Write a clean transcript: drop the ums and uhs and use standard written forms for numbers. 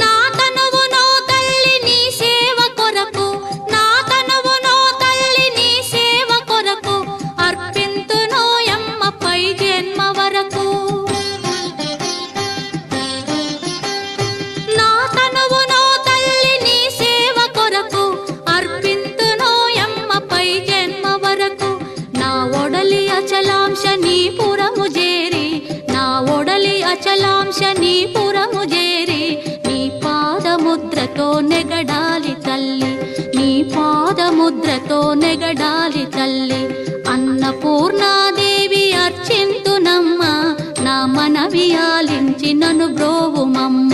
నా తనువునో తల్లి నీ సేవ కొరకు, నా తనువునో తల్లి నీ సేవ కొరకు అర్పింతును యమ్మ పై జన్మ వరకు. నా తనువునో తల్లి నీ సేవ కొరకు అర్పింతును యమ్మ పై జన్మ వరకు. నా ఒడలి అచలాంశ నీ పురము జేరి, నా ఒడలి అచలాంశ నీ పురము జేరి నీ పాదముద్రతో నెగడాలి తల్లి, నీ పాదముద్రతో నెగడాలి తల్లి. అన్నపూర్ణాదేవి అర్చింతునమ్మ, నా మనవి ఆలించి నన్ను బ్రోవుమమ్మ.